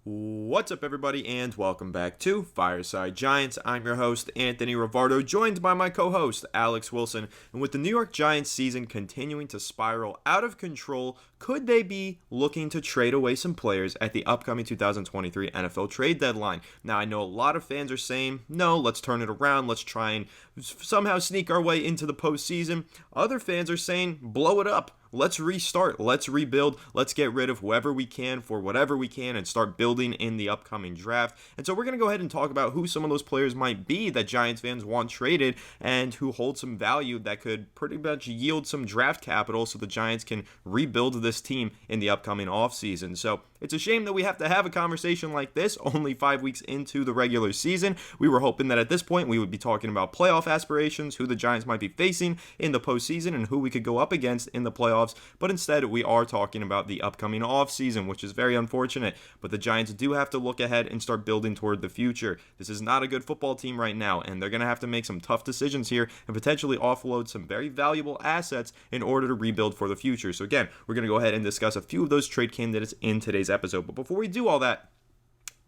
What's up, everybody, and welcome back to Fireside Giants. I'm your host, Anthony Rivardo, joined by my co-host, Alex Wilson. And with the New York Giants season continuing to spiral out of control, could they be looking to trade away some players at the upcoming 2023 NFL trade deadline? Now, I know a lot of fans are saying, no, let's turn it around. Let's try and somehow sneak our way into the postseason. Other fans are saying, blow it up. Let's restart. Let's rebuild. Let's get rid of whoever we can for whatever we can and start building in the upcoming draft. And so we're going to go ahead and talk about who some of those players might be that Giants fans want traded and who hold some value that could pretty much yield some draft capital so the Giants can rebuild this team in the upcoming offseason. So it's a shame that we have to have a conversation like this only 5 weeks into the regular season. We were hoping that at this point we would be talking about playoff aspirations, who the Giants might be facing in the postseason, and who we could go up against in the playoffs. But instead, we are talking about the upcoming offseason, which is very unfortunate. But the Giants do have to look ahead and start building toward the future. This is not a good football team right now, and they're going to have to make some tough decisions here and potentially offload some very valuable assets in order to rebuild for the future. So again, we're going to go ahead and discuss a few of those trade candidates in today's episode. But before we do all that,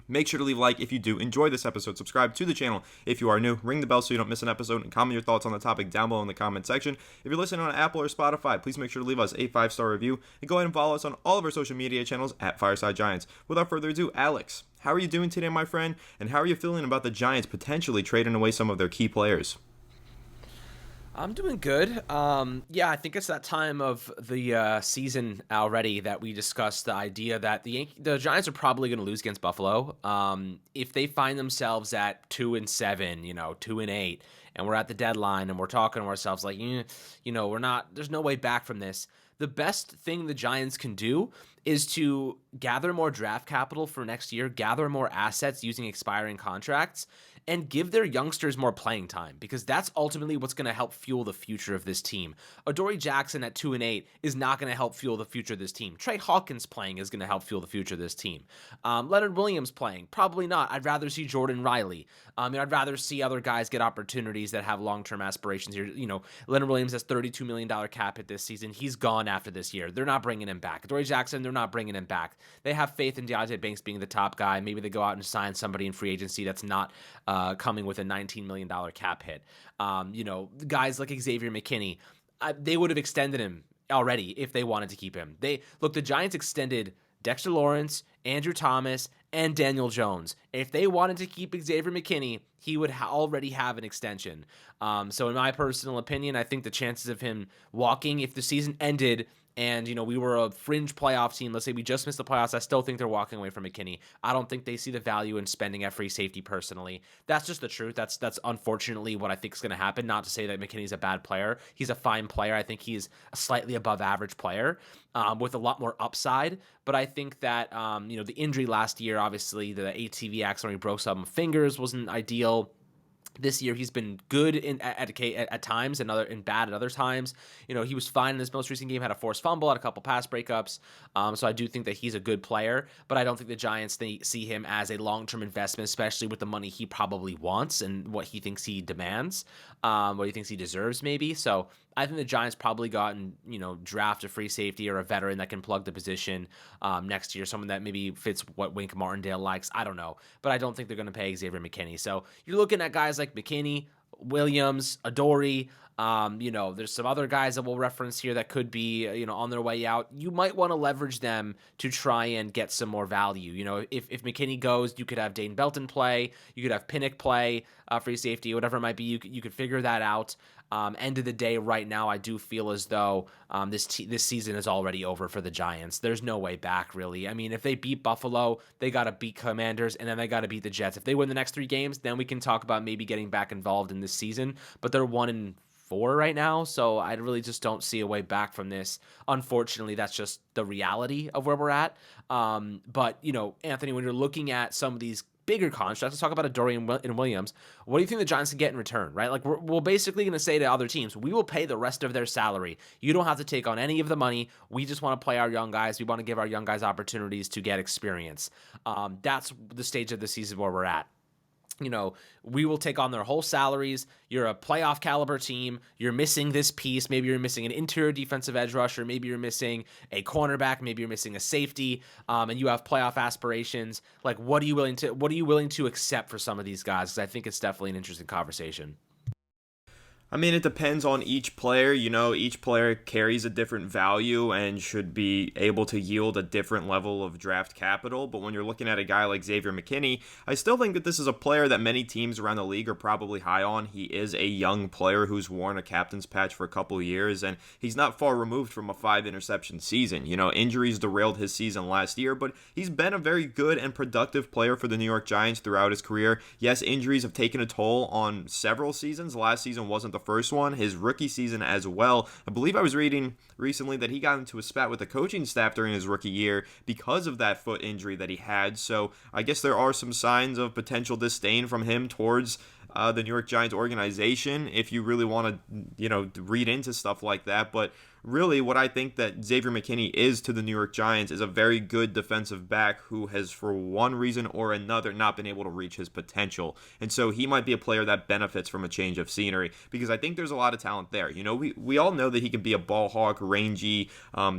make sure to leave a like if you do enjoy this episode. Subscribe to the channel if you are new. Ring the bell so you don't miss an episode, and comment your thoughts on the topic down below in the comment section. If you're listening on Apple or Spotify, please make sure to leave us a 5-star review, and go ahead and follow us on all of our social media channels at Fireside Giants. Without further ado, Alex, how are you doing today, my friend? And how are you feeling about the Giants potentially trading away some of their key players? I'm doing good. I think it's that time of the season already that we discussed the idea that the Giants are probably going to lose against Buffalo. If they find themselves at 2-7, 2-8, and we're at the deadline and we're talking to ourselves like, we're not. There's no way back from this. The best thing the Giants can do is to gather more draft capital for next year, gather more assets using expiring contracts, and give their youngsters more playing time, because that's ultimately what's going to help fuel the future of this team. Adoree Jackson at 2-8 is not going to help fuel the future of this team. Trey Hawkins playing is going to help fuel the future of this team. Leonard Williams playing, probably not. I'd rather see Jordan Riley. I'd rather see other guys get opportunities that have long-term aspirations here. Leonard Williams has $32 million cap hit this season. He's gone after this year. They're not bringing him back. Adoree Jackson, they're not bringing him back. They have faith in Deontay Banks being the top guy. Maybe they go out and sign somebody in free agency that's not coming with a $19 million cap hit. Guys like Xavier McKinney, they would have extended him already if they wanted to keep him. The Giants extended Dexter Lawrence, Andrew Thomas, and Daniel Jones. If they wanted to keep Xavier McKinney, he would already have an extension. So in my personal opinion, I think the chances of him walking, if the season ended and, we were a fringe playoff team, let's say we just missed the playoffs, I still think they're walking away from McKinney. I don't think they see the value in spending at free safety personally. That's just the truth. That's unfortunately what I think is going to happen. Not to say that McKinney's a bad player. He's a fine player. I think he's a slightly above average player with a lot more upside. But I think that, the injury last year, obviously the ATV accident where he broke some fingers wasn't ideal. This year he's been good at times and bad at other times. He was fine in his most recent game, had a forced fumble, had a couple pass breakups. So I do think that he's a good player, but I don't think the Giants see him as a long-term investment, especially with the money he probably wants and what he thinks he demands, what he thinks he deserves maybe. So I think the Giants probably got and draft a free safety or a veteran that can plug the position next year, someone that maybe fits what Wink Martindale likes. I don't know, but I don't think they're going to pay Xavier McKinney. So you're looking at guys like McKinney, Williams, Adoree. There's some other guys that we'll reference here that could be, on their way out. You might want to leverage them to try and get some more value. If McKinney goes, you could have Dane Belton play, you could have Pinnock play, free safety, whatever it might be. You could figure that out. End of the day, right now, I do feel as though this season is already over for the Giants. There's no way back, really. I mean, if they beat Buffalo, they got to beat Commanders, and then they got to beat the Jets. If they win the next 3 games, then we can talk about maybe getting back involved in this season. But they're 1-4 right now, so I really just don't see a way back from this. Unfortunately, that's just the reality of where we're at. But Anthony, when you're looking at some of these bigger contracts, let's talk about Adoree and Williams. What do you think the Giants can get in return, right? Like, we're basically going to say to other teams, we will pay the rest of their salary. You don't have to take on any of the money. We just want to play our young guys. We want to give our young guys opportunities to get experience. That's the stage of the season where we're at. you know, we will take on their whole salaries. You're a playoff caliber team. You're missing this piece. Maybe you're missing an interior defensive edge rusher. Maybe you're missing a cornerback. Maybe you're missing a safety. And you have playoff aspirations. Like, what are you willing to accept for some of these guys? Because I think it's definitely an interesting conversation. I mean, it depends on each player. Each player carries a different value and should be able to yield a different level of draft capital. But when you're looking at a guy like Xavier McKinney, I still think that this is a player that many teams around the league are probably high on. He is a young player who's worn a captain's patch for a couple of years, and he's not far removed from a 5-interception season. Injuries derailed his season last year, but he's been a very good and productive player for the New York Giants throughout his career. Yes, injuries have taken a toll on several seasons. Last season wasn't the first one, his rookie season as well. I believe I was reading recently that he got into a spat with the coaching staff during his rookie year because of that foot injury that he had. So I guess there are some signs of potential disdain from him towards the New York Giants organization, if you really want to, read into stuff like that. But really, what I think that Xavier McKinney is to the New York Giants is a very good defensive back who has, for one reason or another, not been able to reach his potential. And so he might be a player that benefits from a change of scenery, because I think there's a lot of talent there. We all know that he can be a ball hawk, rangy,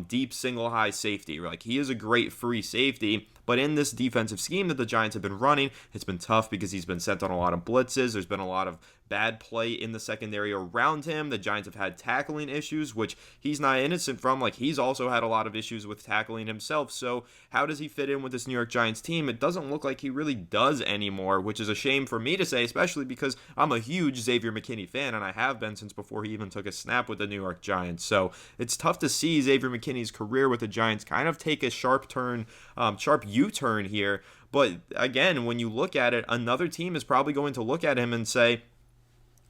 deep single high safety. Like, he is a great free safety. But in this defensive scheme that the Giants have been running, it's been tough because he's been sent on a lot of blitzes. There's been a lot of bad play in the secondary around him. The Giants have had tackling issues, which he's not innocent from. Like, he's also had a lot of issues with tackling himself. So how does he fit in with this New York Giants team? It doesn't look like he really does anymore, which is a shame for me to say, especially because I'm a huge Xavier McKinney fan, and I have been since before he even took a snap with the New York Giants. So it's tough to see Xavier McKinney's career with the Giants kind of take a sharp U-turn here. But again, when you look at it, another team is probably going to look at him and say,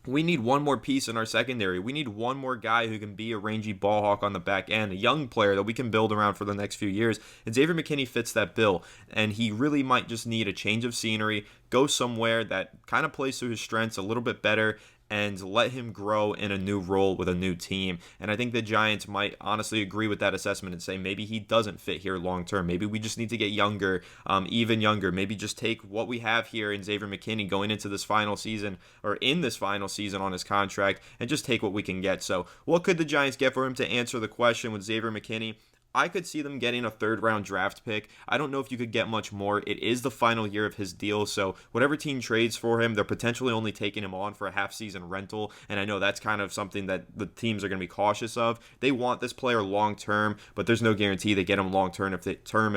we need one more piece in our secondary. We need one more guy who can be a rangy ball hawk on the back end, a young player that we can build around for the next few years. And Xavier McKinney fits that bill. And he really might just need a change of scenery, go somewhere that kind of plays to his strengths a little bit better, and let him grow in a new role with a new team. And I think the Giants might honestly agree with that assessment and say maybe he doesn't fit here long term. Maybe we just need to get younger, even younger. Maybe just take what we have here in Xavier McKinney going into this final season, or in this final season on his contract, and just take what we can get. So what could the Giants get for him? To answer the question with Xavier McKinney, I could see them getting a third-round draft pick. I don't know if you could get much more. It is the final year of his deal, so whatever team trades for him, they're potentially only taking him on for a half-season rental, and I know that's kind of something that the teams are going to be cautious of. They want this player long-term, but there's no guarantee they get him long-term if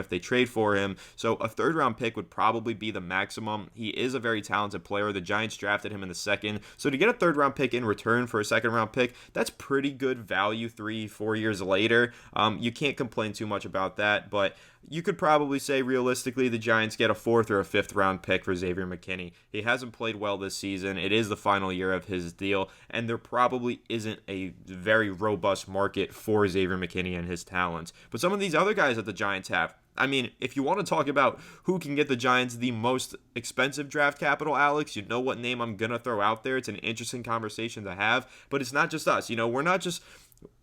they trade for him. So a third-round pick would probably be the maximum. He is a very talented player. The Giants drafted him in the second, so to get a third-round pick in return for a second-round pick, that's pretty good value 3-4 years later. You can't complain too much about that, but you could probably say realistically the Giants get a 4th or a 5th round pick for Xavier McKinney. He hasn't played well this season. It is the final year of his deal, and there probably isn't a very robust market for Xavier McKinney and his talents. But some of these other guys that the Giants have, I mean, if you want to talk about who can get the Giants the most expensive draft capital, Alex, you know what name I'm going to throw out there. It's an interesting conversation to have, but it's not just us. We're not just...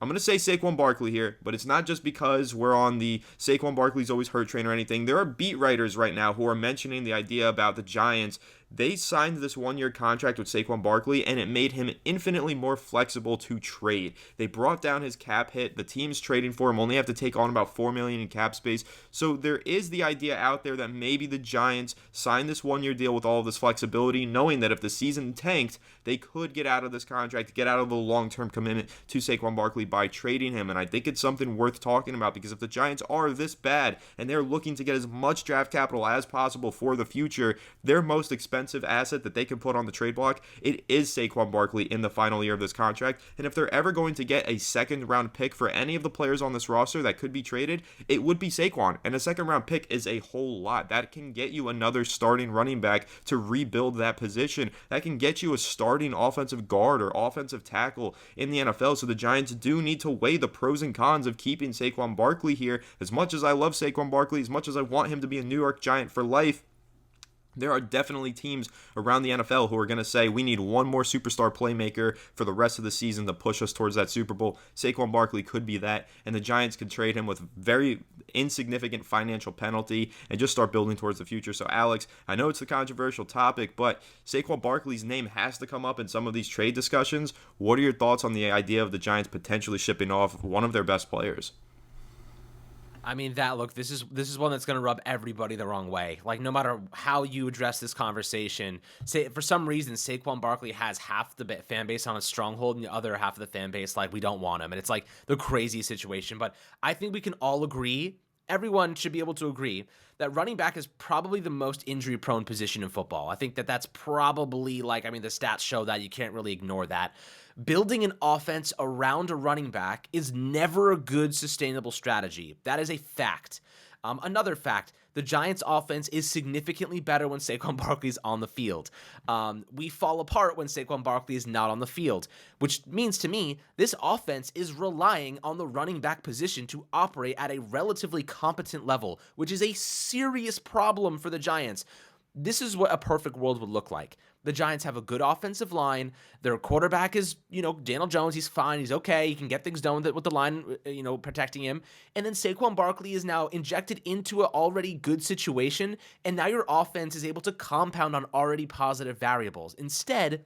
I'm going to say Saquon Barkley here, but it's not just because we're on the Saquon Barkley's always hurt train or anything. There are beat writers right now who are mentioning the idea about the Giants. They signed this one-year contract with Saquon Barkley, and it made him infinitely more flexible to trade. They brought down his cap hit. The teams trading for him only have to take on about $4 million in cap space. So there is the idea out there that maybe the Giants signed this one-year deal with all of this flexibility, knowing that if the season tanked, they could get out of this contract, get out of the long-term commitment to Saquon Barkley by trading him. And I think it's something worth talking about, because if the Giants are this bad and they're looking to get as much draft capital as possible for the future, their most expensive asset that they can put on the trade block, it is Saquon Barkley in the final year of this contract. And if they're ever going to get a second round pick for any of the players on this roster that could be traded, it would be Saquon. And a second round pick is a whole lot. That can get you another starting running back to rebuild that position. That can get you a starting offensive guard or offensive tackle in the NFL. So the Giants do need to weigh the pros and cons of keeping Saquon Barkley here. As much as I love Saquon Barkley, as much as I want him to be a New York Giant for life, there are definitely teams around the NFL who are going to say we need one more superstar playmaker for the rest of the season to push us towards that Super Bowl. Saquon Barkley could be that, and the Giants could trade him with very insignificant financial penalty and just start building towards the future. So, Alex, I know it's a controversial topic, but Saquon Barkley's name has to come up in some of these trade discussions. What are your thoughts on the idea of the Giants potentially shipping off one of their best players? I mean, this is one that's going to rub everybody the wrong way. Like, no matter how you address this conversation, say for some reason Saquon Barkley has half the fan base on a stronghold and the other half of the fan base like, we don't want him, and it's like the crazy situation. But I think we can all agree, everyone should be able to agree, that running back is probably the most injury-prone position in football. I think that's probably, like, I mean, the stats show that. You can't really ignore that. Building an offense around a running back is never a good, sustainable strategy. That is a fact. Another fact, the Giants' offense is significantly better when Saquon Barkley is on the field. We fall apart when Saquon Barkley is not on the field, which means to me, this offense is relying on the running back position to operate at a relatively competent level, which is a serious problem for the Giants. This is what a perfect world would look like. The Giants have a good offensive line. Their quarterback is, Daniel Jones. He's fine. He's okay. He can get things done with the line, protecting him. And then Saquon Barkley is now injected into an already good situation. And now your offense is able to compound on already positive variables. Instead,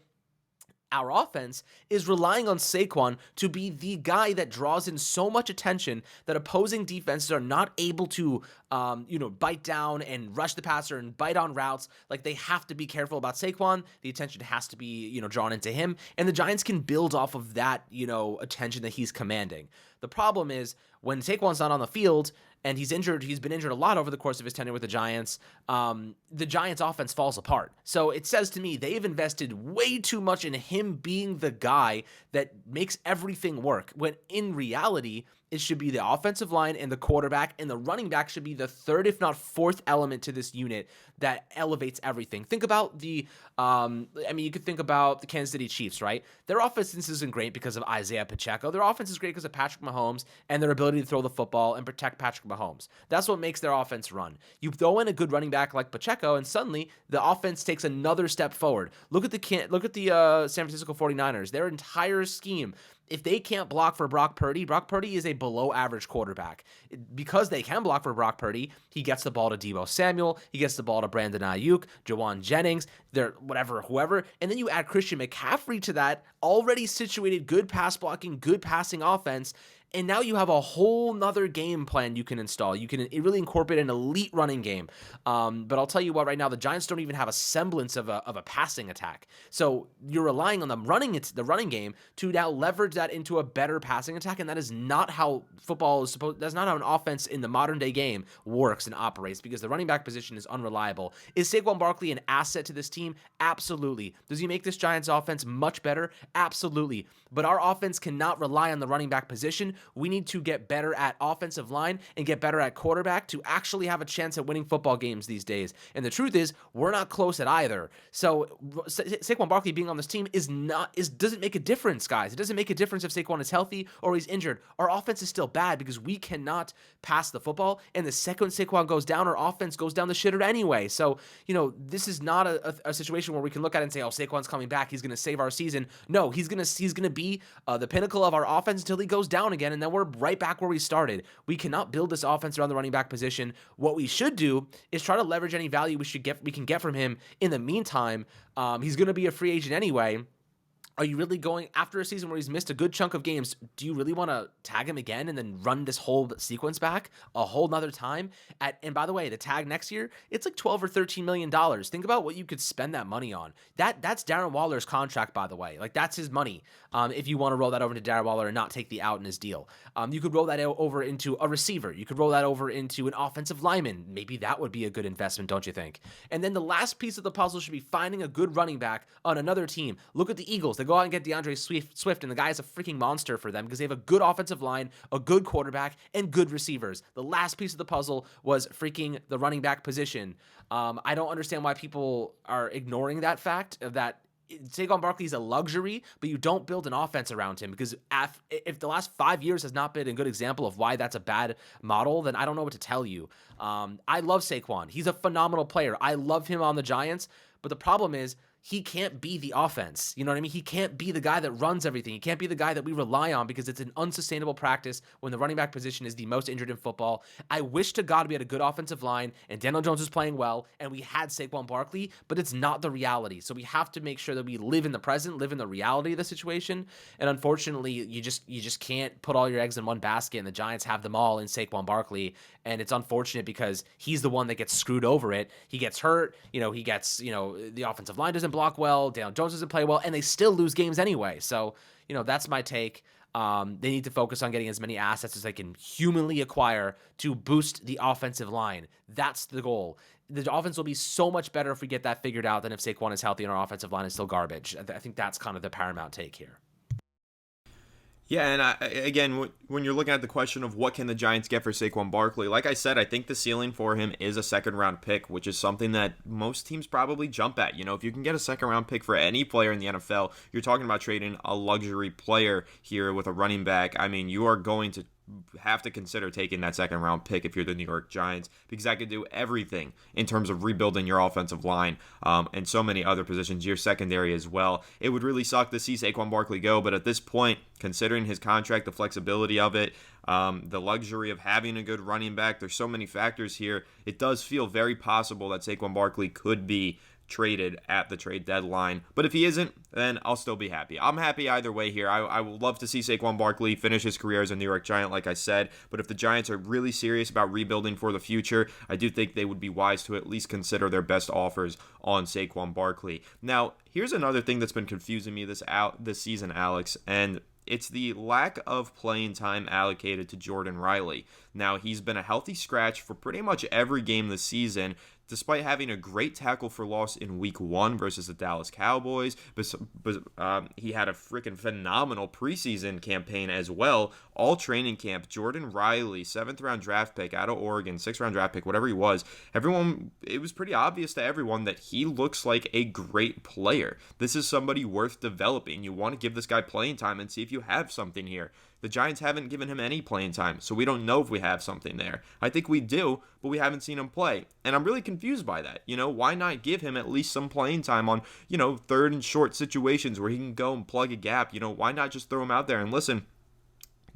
our offense is relying on Saquon to be the guy that draws in so much attention that opposing defenses are not able to, bite down and rush the passer and bite on routes. Like, they have to be careful about Saquon. The attention has to be, drawn into him. And the Giants can build off of that, attention that he's commanding. The problem is when Saquon's not on the field and he's been injured a lot over the course of his tenure with the Giants offense falls apart. So it says to me they've invested way too much in him being the guy that makes everything work, when in reality, it should be the offensive line and the quarterback, and the running back should be the third, if not fourth element to this unit that elevates everything. Think about you could think about the Kansas City Chiefs, right? Their offense isn't great because of Isaiah Pacheco. Their offense is great because of Patrick Mahomes and their ability to throw the football and protect Patrick Mahomes. That's what makes their offense run. You throw in a good running back like Pacheco, and suddenly the offense takes another step forward. Look at the San Francisco 49ers. Their entire scheme, if they can't block for Brock Purdy is a below-average quarterback. Because they can block for Brock Purdy, he gets the ball to Deebo Samuel, he gets the ball to Brandon Ayuk, Jawan Jennings, whoever, and then you add Christian McCaffrey to that already situated, good pass blocking, good passing offense, and now you have a whole nother game plan you can install. You can really incorporate an elite running game. But I'll tell you what, right now, the Giants don't even have a semblance of a passing attack. So you're relying on the running game to now leverage that into a better passing attack, and that is not how football is supposed. That's not how an offense in the modern day game works and operates, because the running back position is unreliable. Is Saquon Barkley an asset to this team? Absolutely. Does he make this Giants offense much better? Absolutely. But our offense cannot rely on the running back position. We need to get better at offensive line and get better at quarterback to actually have a chance at winning football games these days. And the truth is, we're not close at either. So Saquon Barkley being on this team doesn't make a difference, guys. It doesn't make a difference if Saquon is healthy or he's injured. Our offense is still bad because we cannot pass the football. And the second Saquon goes down, our offense goes down the shitter anyway. So, this is not a situation where we can look at it and say, oh, Saquon's coming back, he's going to save our season. No, he's going to be the pinnacle of our offense until he goes down again, and then we're right back where we started. We cannot build this offense around the running back position. What we should do is try to leverage any value we can get from him. In the meantime, he's going to be a free agent anyway. Are you really going, after a season where he's missed a good chunk of games, do you really want to tag him again and then run this whole sequence back a whole nother time? And by the way, the tag next year, it's like $12 or $13 million. Think about what you could spend that money on. That's Darren Waller's contract, by the way. Like, that's his money. If you want to roll that over to Darren Waller and not take the out in his deal. You could roll that over into a receiver. You could roll that over into an offensive lineman. Maybe that would be a good investment, don't you think? And then the last piece of the puzzle should be finding a good running back on another team. Look at the Eagles. They go out and get DeAndre Swift, and the guy is a freaking monster for them because they have a good offensive line, a good quarterback, and good receivers. The last piece of the puzzle was freaking the running back position. I don't understand why people are ignoring that fact, that Saquon Barkley is a luxury, but you don't build an offense around him, because if the last 5 years has not been a good example of why that's a bad model, then I don't know what to tell you. I love Saquon. He's a phenomenal player. I love him on the Giants, but the problem is he can't be the offense. You know what I mean? He can't be the guy that runs everything. He can't be the guy that we rely on, because it's an unsustainable practice when the running back position is the most injured in football. I wish to God we had a good offensive line and Daniel Jones was playing well and we had Saquon Barkley, but it's not the reality. So we have to make sure that we live in the present, live in the reality of the situation. And unfortunately, you just can't put all your eggs in one basket, and the Giants have them all in Saquon Barkley. And it's unfortunate because he's the one that gets screwed over it. He gets hurt, the offensive line doesn't block well, Daniel Jones doesn't play well, and they still lose games anyway. So, that's my take. They need to focus on getting as many assets as they can humanly acquire to boost the offensive line. That's the goal. The offense will be so much better if we get that figured out than if Saquon is healthy and our offensive line is still garbage. I think that's kind of the paramount take here. Yeah, and again, when you're looking at the question of what can the Giants get for Saquon Barkley, like I said, I think the ceiling for him is a second-round pick, which is something that most teams probably jump at. If you can get a second-round pick for any player in the NFL, you're talking about trading a luxury player here with a running back. I mean, you are going to have to consider taking that second round pick if you're the New York Giants, because that could do everything in terms of rebuilding your offensive line and so many other positions, your secondary as well. It would really suck to see Saquon Barkley go, but at this point, considering his contract, the flexibility of it, the luxury of having a good running back, there's so many factors here. It does feel very possible that Saquon Barkley could be traded at the trade deadline. But if he isn't, then I'll still be happy. I'm happy either way here. I would love to see Saquon Barkley finish his career as a New York Giant, like I said. But if the Giants are really serious about rebuilding for the future, I do think they would be wise to at least consider their best offers on Saquon Barkley. Now, here's another thing that's been confusing me this season, Alex, and it's the lack of playing time allocated to Jordan Riley. Now, he's been a healthy scratch for pretty much every game this season, despite having a great tackle for loss in week 1 versus the Dallas Cowboys. He had a freaking phenomenal preseason campaign as well. All training camp, Jordan Riley, 7th round draft pick out of Oregon, 6th round draft pick, whatever he was. It was pretty obvious to everyone that he looks like a great player. This is somebody worth developing. You want to give this guy playing time and see if you have something here. The Giants haven't given him any playing time, so we don't know if we have something there. I think we do, but we haven't seen him play. And I'm really confused by that. Why not give him at least some playing time on, third and short situations where he can go and plug a gap? Why not just throw him out there? And listen,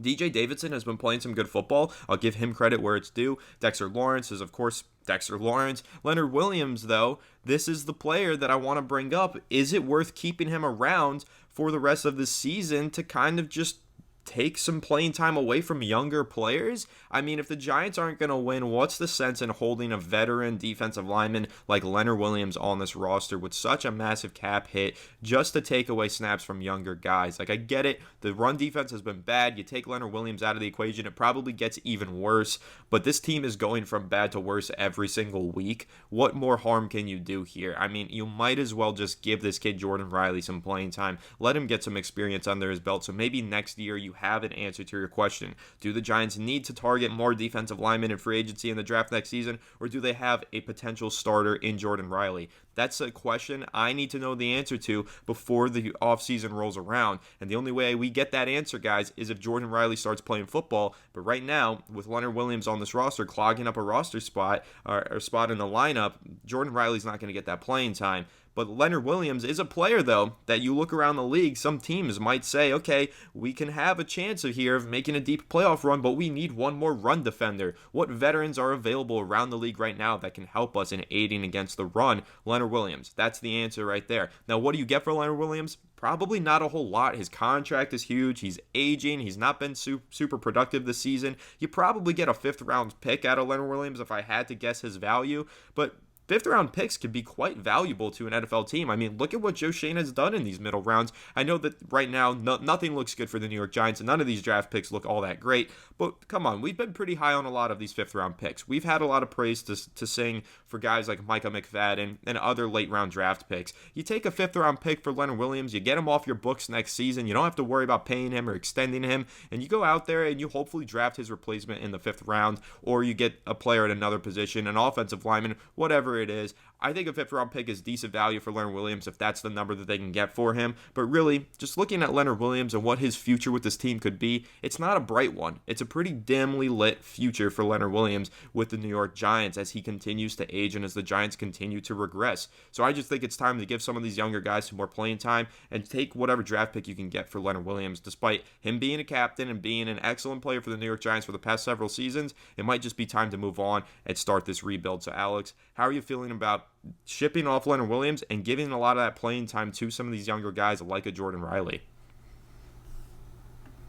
DJ Davidson has been playing some good football. I'll give him credit where it's due. Dexter Lawrence is, of course, Dexter Lawrence. Leonard Williams, though, this is the player that I want to bring up. Is it worth keeping him around for the rest of the season to kind of just take some playing time away from younger players? I mean, if the Giants aren't going to win, what's the sense in holding a veteran defensive lineman like Leonard Williams on this roster with such a massive cap hit just to take away snaps from younger guys? Like, I get it. The run defense has been bad. You take Leonard Williams out of the equation, it probably gets even worse. But this team is going from bad to worse every single week. What more harm can you do here? I mean, you might as well just give this kid Jordan Riley some playing time. Let him get some experience under his belt. So maybe next year you have an answer to your question. Do the Giants need to target more defensive linemen in free agency in the draft next season, or do they have a potential starter in Jordan Riley? That's a question I need to know the answer to before the offseason rolls around. And the only way we get that answer, guys, is if Jordan Riley starts playing football. But right now, with Leonard Williams on this roster clogging up a roster spot or spot in the lineup, Jordan Riley's not going to get that playing time. But Leonard Williams is a player, though, that you look around the league, some teams might say, okay, we can have a chance here of making a deep playoff run, but we need one more run defender. What veterans are available around the league right now that can help us in aiding against the run? Leonard Williams. That's the answer right there. Now, what do you get for Leonard Williams? Probably not a whole lot. His contract is huge. He's aging. He's not been super productive this season. You probably get a 5th round pick out of Leonard Williams if I had to guess his value, but 5th round picks could be quite valuable to an NFL team. I mean, look at what Joe Shane has done in these middle rounds. I know that right now nothing looks good for the New York Giants, and none of these draft picks look all that great. But come on, we've been pretty high on a lot of these 5th round picks. We've had a lot of praise to sing for guys like Micah McFadden and other late round draft picks. You take a 5th round pick for Leonard Williams, you get him off your books next season. You don't have to worry about paying him or extending him, and you go out there and you hopefully draft his replacement in the 5th round, or you get a player at another position, an offensive lineman, whatever it is. I think a fifth-round pick is decent value for Leonard Williams if that's the number that they can get for him. But really, just looking at Leonard Williams and what his future with this team could be, it's not a bright one. It's a pretty dimly lit future for Leonard Williams with the New York Giants as he continues to age and as the Giants continue to regress. So I just think it's time to give some of these younger guys some more playing time and take whatever draft pick you can get for Leonard Williams. Despite him being a captain and being an excellent player for the New York Giants for the past several seasons, it might just be time to move on and start this rebuild. So Alex, how are you feeling about shipping off Leonard Williams and giving a lot of that playing time to some of these younger guys like a Jordan Riley?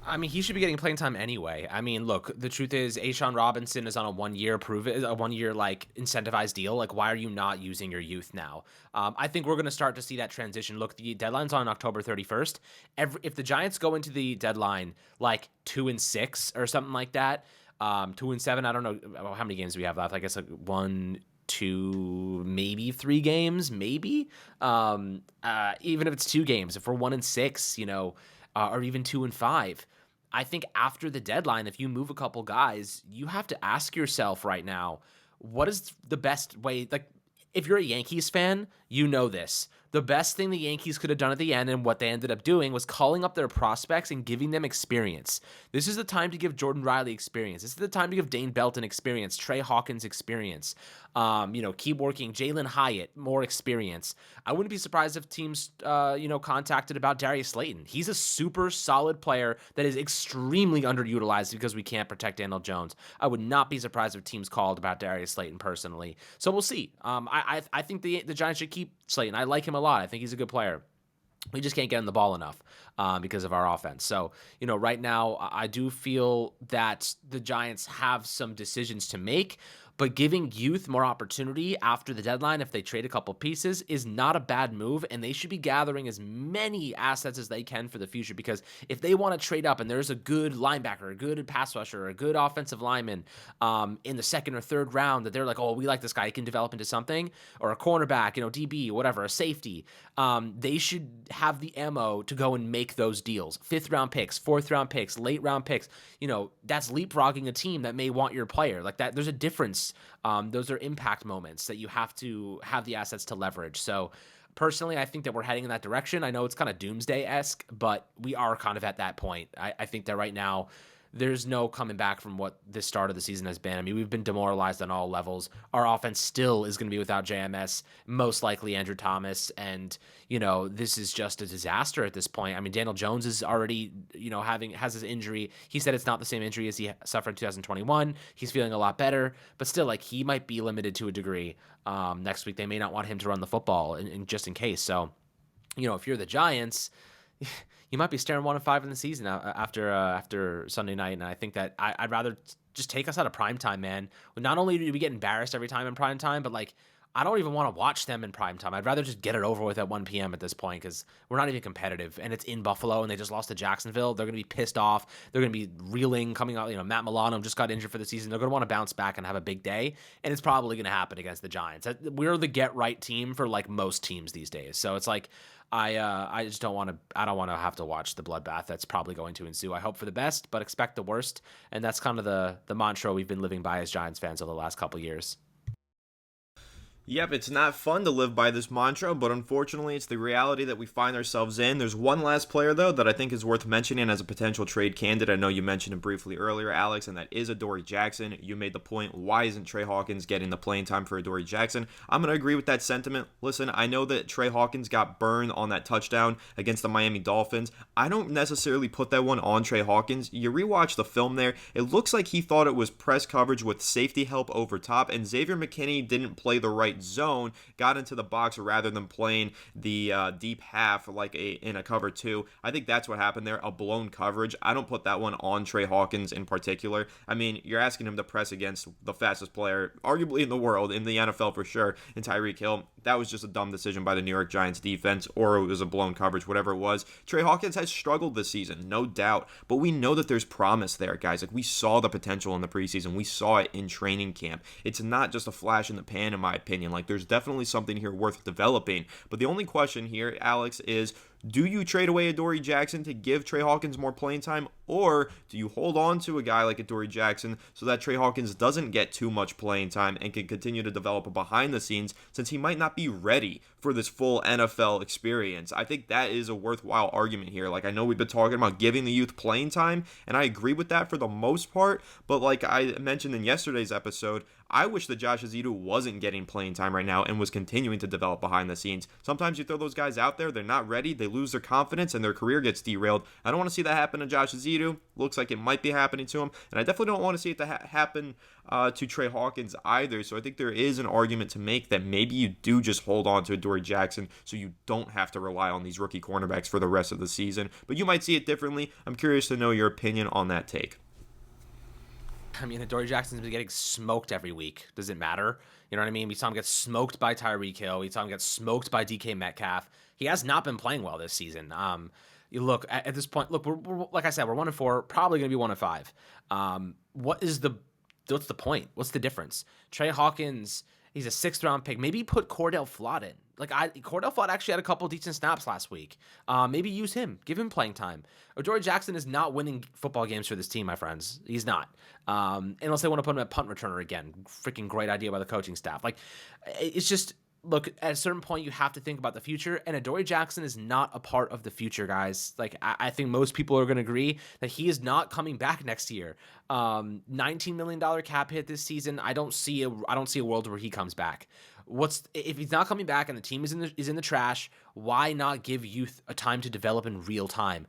I mean, he should be getting playing time anyway. I mean, look, the truth is, A'Shawn Robinson is on a 1 year like incentivized deal. Like, why are you not using your youth now? I think we're going to start to see that transition. Look, the deadline's on October 31st. If the Giants go into the deadline like 2-6 or something like that, 2-7, I don't know how many games do we have left. I guess like 1, 2, maybe 3 games, maybe. Even if it's 2 games, if we're 1-6, or even 2-5. I think after the deadline, if you move a couple guys, you have to ask yourself right now, what is the best way? Like, if you're a Yankees fan, you know this. The best thing the Yankees could have done at the end and what they ended up doing was calling up their prospects and giving them experience. This is the time to give Jordan Riley experience. This is the time to give Dane Belton experience, Trey Hawkins experience. Keep working. Jalen Hyatt, more experience. I wouldn't be surprised if teams, contacted about Darius Slayton. He's a super solid player that is extremely underutilized because we can't protect Daniel Jones. I would not be surprised if teams called about Darius Slayton personally. So we'll see. I think the Giants should keep Slayton. I like him a lot. I think he's a good player. We just can't get him the ball enough because of our offense. So, right now I do feel that the Giants have some decisions to make, but giving youth more opportunity after the deadline, if they trade a couple pieces, is not a bad move, and they should be gathering as many assets as they can for the future, because if they want to trade up and there's a good linebacker, a good pass rusher, a good offensive lineman in the second or third round that they're like, oh, we like this guy, he can develop into something, or a cornerback, DB, whatever, a safety, they should have the ammo to go and make those deals. 5th round picks, 4th round picks, late round picks, that's leapfrogging a team that may want your player. Like that, there's a difference. Those are impact moments that you have to have the assets to leverage. So personally, I think that we're heading in that direction. I know it's kind of doomsday-esque, but we are kind of at that point. I think that right now there's no coming back from what this start of the season has been. I mean, we've been demoralized on all levels. Our offense still is going to be without JMS, most likely Andrew Thomas, and this is just a disaster at this point. I mean, Daniel Jones is already has his injury. He said it's not the same injury as he suffered in 2021. He's feeling a lot better, but still, like, he might be limited to a degree. Next week they may not want him to run the football, and just in case. So, if you're the Giants, you might be staring 1-5 in the season after Sunday night, and I think that I'd rather just take us out of prime time, man. Not only do we get embarrassed every time in prime time, but like, I don't even want to watch them in prime time. I'd rather just get it over with at 1 p.m. at this point, because we're not even competitive, and it's in Buffalo, and they just lost to Jacksonville. They're going to be pissed off. They're going to be reeling, coming out. Matt Milano just got injured for the season. They're going to want to bounce back and have a big day, and it's probably going to happen against the Giants. We're the get-right team for like most teams these days. So it's like, I just don't want to. I don't want to have to watch the bloodbath that's probably going to ensue. I hope for the best, but expect the worst, and that's kind of the mantra we've been living by as Giants fans over the last couple years. Yep, it's not fun to live by this mantra, but unfortunately it's the reality that we find ourselves in. There's one last player, though, that I think is worth mentioning as a potential trade candidate. I know you mentioned him briefly earlier, Alex, and that is Adoree Jackson. You made the point, why isn't Trey Hawkins getting the playing time for Adoree Jackson? I'm going to agree with that sentiment. Listen, I know that Trey Hawkins got burned on that touchdown against the Miami Dolphins. I don't necessarily put that one on Trey Hawkins. You rewatch the film there, it looks like he thought it was press coverage with safety help over top, and Xavier McKinney didn't play the right zone, got into the box rather than playing the deep half like in a cover 2. I think that's what happened there, a blown coverage. I don't put that one on Trey Hawkins in particular. I mean, you're asking him to press against the fastest player, arguably in the world, in the NFL for sure, in Tyreek Hill. That was just a dumb decision by the New York Giants defense, or it was a blown coverage, whatever it was. Trey Hawkins has struggled this season, no doubt, but we know that there's promise there, guys. Like, we saw the potential in the preseason. We saw it in training camp. It's not just a flash in the pan, in my opinion. Like, there's definitely something here worth developing. But the only question here, Alex, is Do you trade away Adoree Jackson to give Trey Hawkins more playing time, or do you hold on to a guy like Adoree Jackson so that Trey Hawkins doesn't get too much playing time and can continue to develop behind the scenes, since he might not be ready for this full NFL experience? I think that is a worthwhile argument here. Like, I know we've been talking about giving the youth playing time, and I agree with that for the most part, but like I mentioned in yesterday's episode, I wish that Josh Azidu wasn't getting playing time right now and was continuing to develop behind the scenes. Sometimes you throw those guys out there, they're not ready, they lose their confidence, and their career gets derailed. I don't want to see that happen to Josh Azidu. Looks like it might be happening to him, and I definitely don't want to see it to happen to Trey Hawkins either. So I think there is an argument to make that maybe you do just hold on to Adoree Jackson so you don't have to rely on these rookie cornerbacks for the rest of the season. But you might see it differently. I'm curious to know your opinion on that take. I mean, Adoree Jackson's been getting smoked every week. Does it matter? You know what I mean? We saw him get smoked by Tyreek Hill. We saw him get smoked by DK Metcalf. He has not been playing well this season. You look at this point. Look, we're like I said, we're 1-4, probably going to be 1-5. What's the point? What's the difference? Trey Hawkins, he's a 6th-round pick. Maybe put Cordell Flott in. Cordell Flott actually had a couple decent snaps last week. Maybe use him. Give him playing time. Adoree Jackson is not winning football games for this team, my friends. He's not. Unless they want to put him at punt returner again. Freaking great idea by the coaching staff. Like, it's just, look, at a certain point, you have to think about the future, and Adoree Jackson is not a part of the future, guys. Like, I think most people are going to agree that he is not coming back next year. $19 million cap hit this season. I don't see a world where he comes back. If he's not coming back and the team is in the trash, why not give youth a time to develop in real time?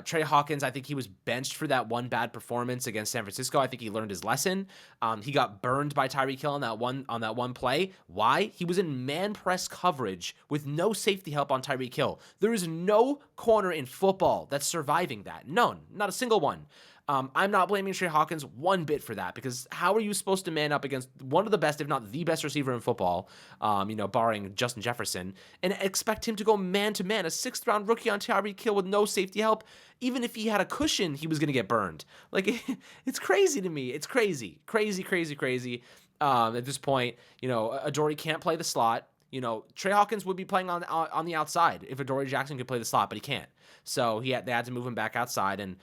Trey Hawkins, I think he was benched for that one bad performance against San Francisco. I think he learned his lesson. He got burned by Tyreek Hill on that one play. Why? He was in man press coverage with no safety help on Tyreek Hill. There is no corner in football that's surviving that. None. Not a single one. I'm not blaming Trey Hawkins one bit for that, because how are you supposed to man up against one of the best, if not the best receiver in football, barring Justin Jefferson, and expect him to go man-to-man, a 6th-round rookie on Tyreek Hill with no safety help? Even if he had a cushion, he was going to get burned. Like, it's crazy to me. It's crazy. Crazy. At this point, Adoree can't play the slot. Trey Hawkins would be playing on the outside if Adoree Jackson could play the slot, but he can't. So they had to move him back outside, and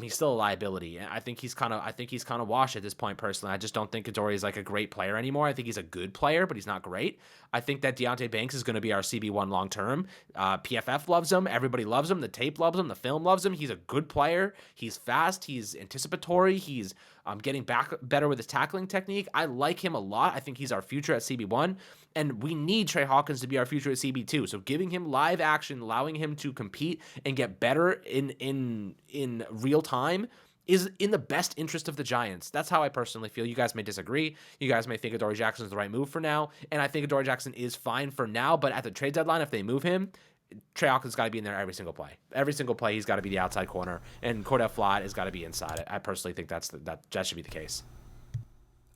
he's still a liability. And I think he's kind of washed at this point, personally. I just don't think Adoree is like a great player anymore. I think he's a good player, but he's not great. I think that Deonte Banks is going to be our CB1 long term. PFF loves him. Everybody loves him. The tape loves him. The film loves him. He's a good player. He's fast. He's anticipatory. He's getting back better with his tackling technique. I like him a lot. I think he's our future at CB1. And we need Trey Hawkins to be our future at CB2. So giving him live action, allowing him to compete and get better in real time is in the best interest of the Giants. That's how I personally feel. You guys may disagree. You guys may think Adoree Jackson is the right move for now. And I think Adoree Jackson is fine for now. But at the trade deadline, if they move him, Trey Hawkins got to be in there every single play. Every single play, he's got to be the outside corner. And Cordell Flott has got to be inside. I personally think that should be the case.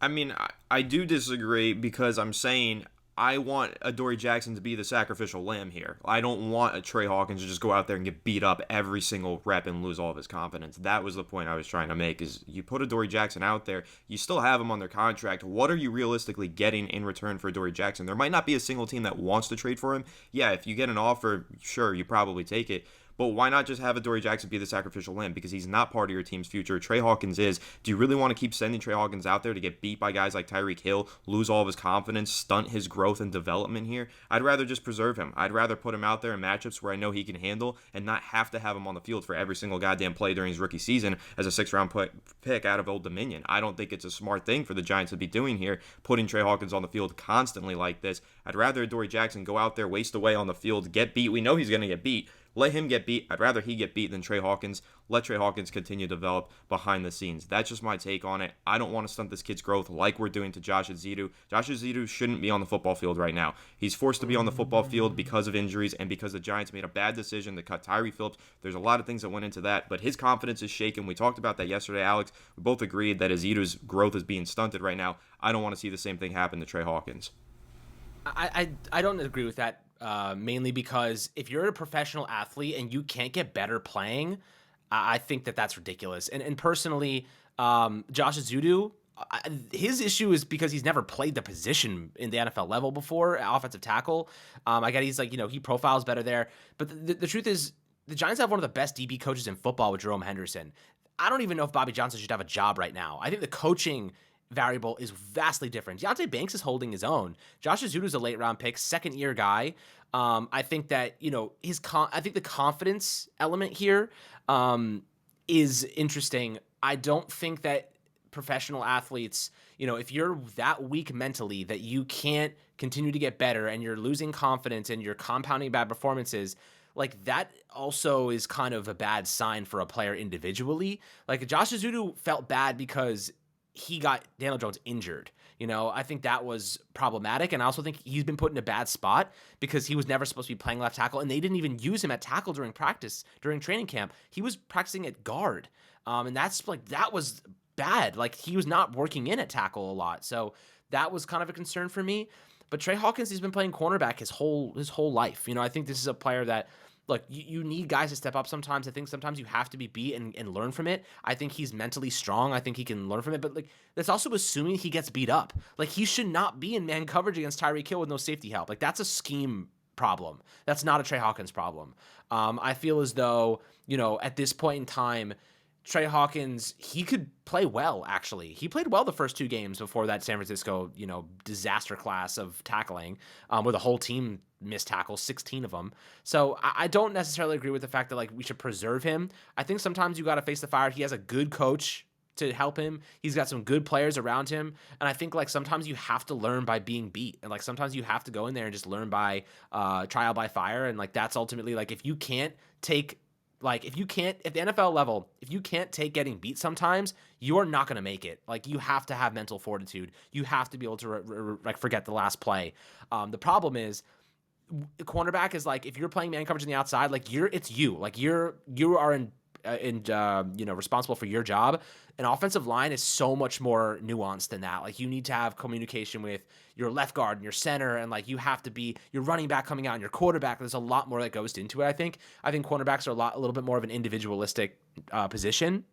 I mean, I do disagree, because I'm saying I want Adoree Jackson to be the sacrificial lamb here. I don't want a Trey Hawkins to just go out there and get beat up every single rep and lose all of his confidence. That was the point I was trying to make, is you put Adoree Jackson out there, you still have him on their contract. What are you realistically getting in return for Adoree Jackson? There might not be a single team that wants to trade for him. Yeah, if you get an offer, sure, you probably take it. But why not just have Adoree Jackson be the sacrificial lamb? Because he's not part of your team's future. Trey Hawkins is. Do you really want to keep sending Trey Hawkins out there to get beat by guys like Tyreek Hill, lose all of his confidence, stunt his growth and development here? I'd rather just preserve him. I'd rather put him out there in matchups where I know he can handle and not have to have him on the field for every single goddamn play during his rookie season as a 6th-round pick out of Old Dominion. I don't think it's a smart thing for the Giants to be doing here, putting Trey Hawkins on the field constantly like this. I'd rather Adoree Jackson go out there, waste away on the field, get beat. We know he's going to get beat. Let him get beat. I'd rather he get beat than Trey Hawkins. Let Trey Hawkins continue to develop behind the scenes. That's just my take on it. I don't want to stunt this kid's growth like we're doing to Josh Azidu. Josh Azidu shouldn't be on the football field right now. He's forced to be on the football field because of injuries and because the Giants made a bad decision to cut Tyree Phillips. There's a lot of things that went into that, but his confidence is shaken. We talked about that yesterday, Alex. We both agreed that Azidu's growth is being stunted right now. I don't want to see the same thing happen to Trey Hawkins. I don't agree with that, mainly because if you're a professional athlete and you can't get better playing, I think that's ridiculous. And personally, Josh Azudu, his issue is because he's never played the position in the NFL level before, offensive tackle. I get he's like, he profiles better there. But the truth is, the Giants have one of the best DB coaches in football with Jerome Henderson. I don't even know if Bobby Johnson should have a job right now. I think the coaching variable is vastly different. Deonte Banks is holding his own. Josh Azudu's a late round pick, second year guy. I think that, I think the confidence element here is interesting. I don't think that professional athletes, if you're that weak mentally that you can't continue to get better and you're losing confidence and you're compounding bad performances, like that also is kind of a bad sign for a player individually. Like Josh Azudu felt bad because he got Daniel Jones injured. I think that was problematic. And I also think he's been put in a bad spot because he was never supposed to be playing left tackle. And they didn't even use him at tackle during practice, during training camp. He was practicing at guard. And that was bad. Like he was not working in at tackle a lot. So that was kind of a concern for me. But Trey Hawkins, he's been playing cornerback his whole life. I think this is a player that, look, you need guys to step up sometimes. I think sometimes you have to be beat and learn from it. I think he's mentally strong. I think he can learn from it. But like that's also assuming he gets beat up. Like he should not be in man coverage against Tyreek Hill with no safety help. Like that's a scheme problem. That's not a Trey Hawkins problem. I feel as though, at this point in time, Trey Hawkins, he could play well, actually. He played well the first two games before that San Francisco, disaster class of tackling, where the whole team missed tackles, 16 of them. So I don't necessarily agree with the fact that, like, we should preserve him. I think sometimes you got to face the fire. He has a good coach to help him. He's got some good players around him. And I think, like, sometimes you have to learn by being beat. And, like, sometimes you have to go in there and just learn by trial by fire. And, like, that's ultimately, like, if at the NFL level, if you can't take getting beat sometimes, you're not going to make it. Like, you have to have mental fortitude. You have to be able to forget the last play. The problem is, cornerback is like, if you're playing man coverage on the outside, like it's you. Like you are responsible for your job. An offensive line is so much more nuanced than that. Like you need to have communication with your left guard and your center, and like you have to be your running back coming out and your quarterback. There's a lot more that goes into it. I think cornerbacks are a little bit more of an individualistic position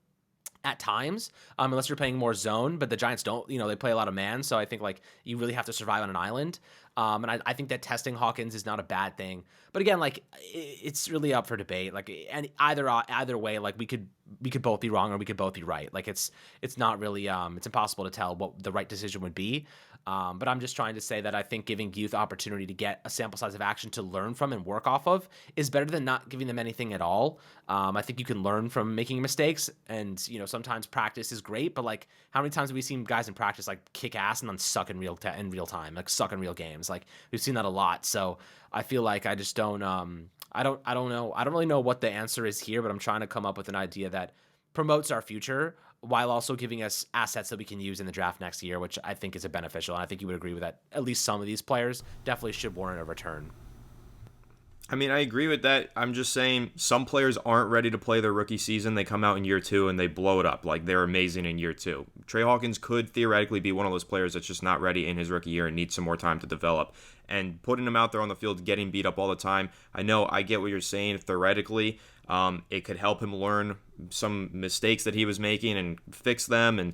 at times, unless you're playing more zone, but the Giants don't, they play a lot of man. So I think like you really have to survive on an island. And I think that testing Hawkins is not a bad thing, but again, like it's really up for debate. Like, and either way, like we could both be wrong or we could both be right. Like it's not really, it's impossible to tell what the right decision would be. But I'm just trying to say that I think giving youth opportunity to get a sample size of action to learn from and work off of is better than not giving them anything at all. I think you can learn from making mistakes, and sometimes practice is great, but like how many times have we seen guys in practice like kick ass and then suck in real time, like suck in real games? Like we've seen that a lot. So I feel like I just don't I don't know. I don't really know what the answer is here, but I'm trying to come up with an idea that promotes our future while also giving us assets that we can use in the draft next year, which I think is a beneficial. And I think you would agree with that. At least some of these players definitely should warrant a return. I mean, I agree with that. I'm just saying some players aren't ready to play their rookie season. They come out in year two and they blow it up. Like, they're amazing in year two. Trey Hawkins could theoretically be one of those players that's just not ready in his rookie year and needs some more time to develop. And putting him out there on the field, getting beat up all the time, I know, I get what you're saying theoretically. It could help him learn some mistakes that he was making and fix them, and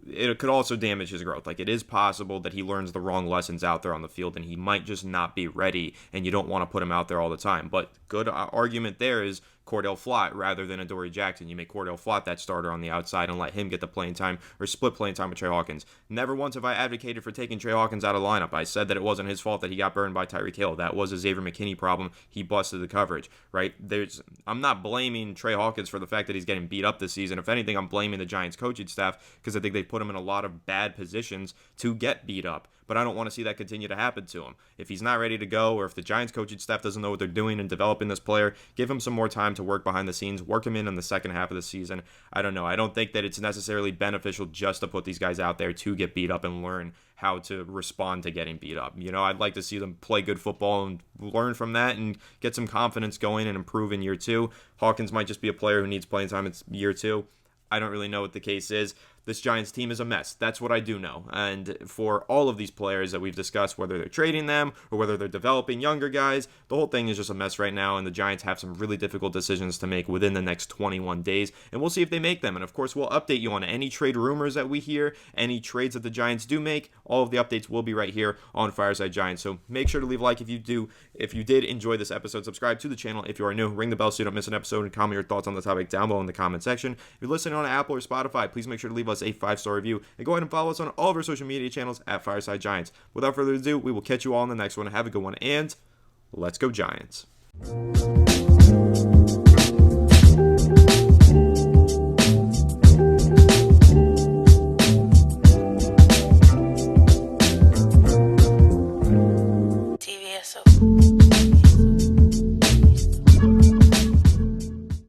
it could also damage his growth. Like, it is possible that he learns the wrong lessons out there on the field, and he might just not be ready, and you don't want to put him out there all the time. But good argument there is Cordell Flott rather than Adoree Jackson. You make Cordell Flott that starter on the outside and let him get the playing time or split playing time with Trey Hawkins. Never once have I advocated for taking Trey Hawkins out of the lineup. I said that it wasn't his fault that he got burned by Tyreek Hill. That was a Xavier McKinney problem. He busted the coverage, right? I'm not blaming Trey Hawkins for the fact that he's getting beat up this season. If anything, I'm blaming the Giants coaching staff because I think they put him in a lot of bad positions to get beat up. But I don't want to see that continue to happen to him. If he's not ready to go, or if the Giants coaching staff doesn't know what they're doing in developing this player, give him some more time to work behind the scenes, work him in the second half of the season. I don't know. I don't think that it's necessarily beneficial just to put these guys out there to get beat up and learn how to respond to getting beat up. I'd like to see them play good football and learn from that and get some confidence going and improve in year two. Hawkins might just be a player who needs playing time in year two. I don't really know what the case is. this Giants team is a mess. That's what I do know. And for all of these players that we've discussed, whether they're trading them or whether they're developing younger guys, the whole thing is just a mess right now, and the Giants have some really difficult decisions to make within the next 21 days, and we'll see if they make them. And of course, we'll update you on any trade rumors that we hear, any trades that the Giants do make. All of the updates will be right here on Fireside Giants. So make sure to leave a like if you did enjoy this episode. Subscribe to the channel if you are new. Ring the bell so you don't miss an episode, and comment your thoughts on the topic down below in the comment section. If you're listening on Apple or Spotify, please make sure to leave us a 5-star review, and go ahead and follow us on all of our social media channels at Fireside Giants. Without further ado, we will catch you all in the next one. Have a good one, and let's go Giants.